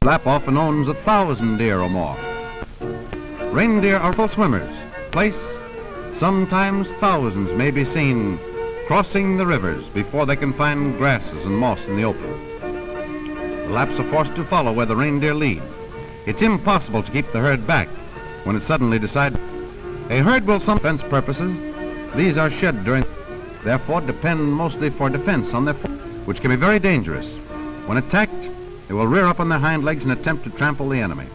Lap often owns 1,000 deer or more. Reindeer are full swimmers. Place, sometimes thousands may be seen crossing the rivers before they can find grasses and moss in the open. The Laps are forced to follow where the reindeer lead. It's impossible to keep the herd back when it suddenly decides. A herd will some defense purposes. These are shed during, therefore depend mostly for defense on their which can be very dangerous. When attacked, they will rear up on their hind legs and attempt to trample the enemy.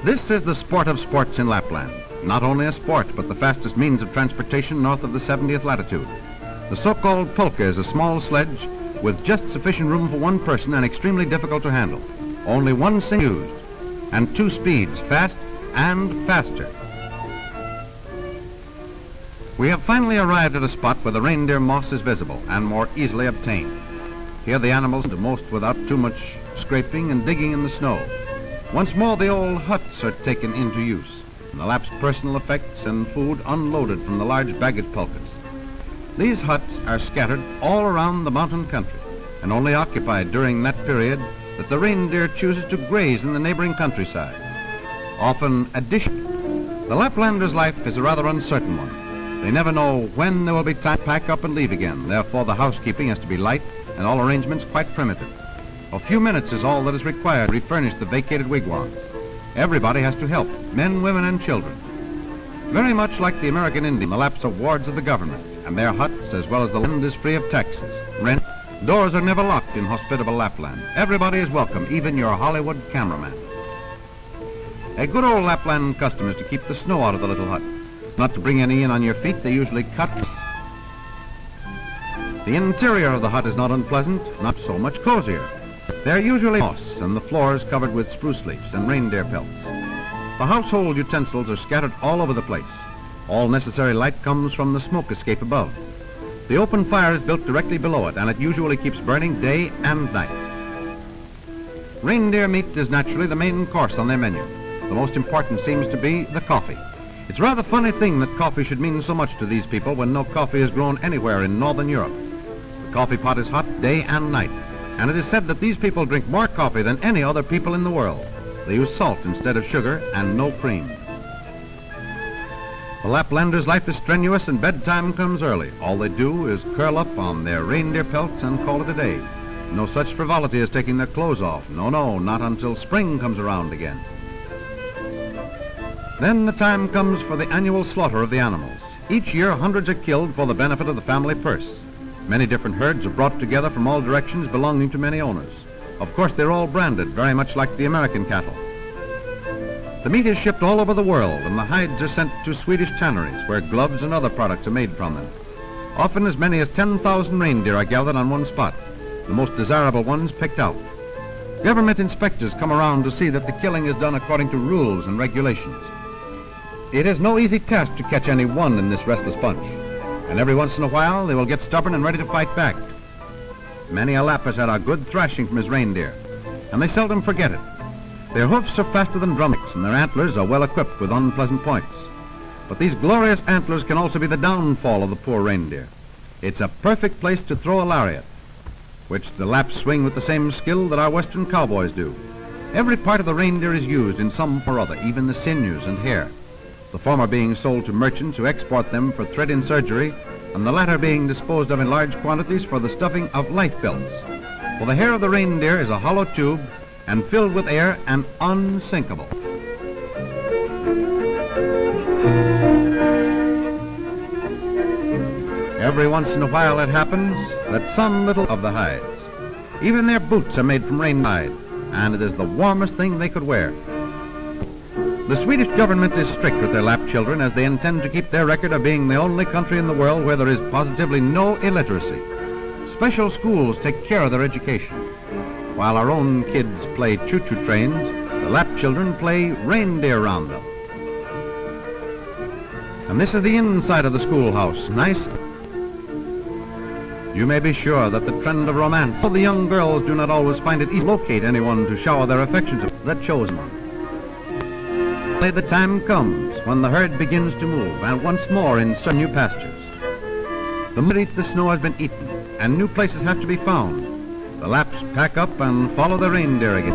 This is the sport of sports in Lapland. Not only a sport, but the fastest means of transportation north of the 70th latitude. The so-called polka is a small sledge with just sufficient room for one person and extremely difficult to handle. Only one single used, and 2 speeds, fast and faster. We have finally arrived at a spot where the reindeer moss is visible and more easily obtained. Here the animals do most without too much scraping and digging in the snow. Once more the old huts are taken into use, and the Laps' personal effects and food unloaded from the large baggage polkas. These huts are scattered all around the mountain country and only occupied during that period that the reindeer chooses to graze in the neighboring countryside. Often the Laplander's life is a rather uncertain one. They never know when there will be time to pack up and leave again. Therefore the housekeeping has to be light and all arrangements quite primitive. A few minutes is all that is required to refurnish the vacated wigwams. Everybody has to help, men, women, and children. Very much like the American Indian, the Laps are wards of the government, and their huts, as well as the land, is free of taxes, rent. Doors are never locked in hospitable Lapland. Everybody is welcome, even your Hollywood cameraman. A good old Lapland custom is to keep the snow out of the little hut. Not to bring any in on your feet, they usually cut. The interior of the hut is not unpleasant, not so much cozier. They're usually moss, and the floor is covered with spruce leaves and reindeer pelts. The household utensils are scattered all over the place. All necessary light comes from the smoke escape above. The open fire is built directly below it, and it usually keeps burning day and night. Reindeer meat is naturally the main course on their menu. The most important seems to be the coffee. It's a rather funny thing that coffee should mean so much to these people when no coffee is grown anywhere in northern Europe. The coffee pot is hot day and night, and it is said that these people drink more coffee than any other people in the world. They use salt instead of sugar and no cream. The Laplander's life is strenuous and bedtime comes early. All they do is curl up on their reindeer pelts and call it a day. No such frivolity as taking their clothes off. No, not until spring comes around again. Then the time comes for the annual slaughter of the animals. Each year hundreds are killed for the benefit of the family purse. Many different herds are brought together from all directions belonging to many owners. Of course, they're all branded, very much like the American cattle. The meat is shipped all over the world, and the hides are sent to Swedish tanneries, where gloves and other products are made from them. Often as many as 10,000 reindeer are gathered on one spot, the most desirable ones picked out. Government inspectors come around to see that the killing is done according to rules and regulations. It is no easy task to catch any one in this restless bunch, and every once in a while they will get stubborn and ready to fight back. Many a Lap has had a good thrashing from his reindeer, and they seldom forget it. Their hoofs are faster than drummocks, and their antlers are well equipped with unpleasant points. But these glorious antlers can also be the downfall of the poor reindeer. It's a perfect place to throw a lariat, which the Laps swing with the same skill that our western cowboys do. Every part of the reindeer is used in some or other, even the sinews and hair. The former being sold to merchants who export them for thread-in surgery, and the latter being disposed of in large quantities for the stuffing of life belts. For the hair of the reindeer is a hollow tube and filled with air and unsinkable. Every once in a while it happens that some little of the hides, even their boots are made from reindeer hide, and it is the warmest thing they could wear. The Swedish government is strict with their Lap children, as they intend to keep their record of being the only country in the world where there is positively no illiteracy. Special schools take care of their education. While our own kids play choo-choo trains, the Lap children play reindeer roundup. And this is the inside of the schoolhouse. Nice. You may be sure that the trend of romance, though the young girls do not always find it easy to locate anyone to shower their affections that chosen one. The time comes when the herd begins to move, and once more in some new pastures. The snow has been eaten, and new places have to be found. The Laps pack up and follow the reindeer again.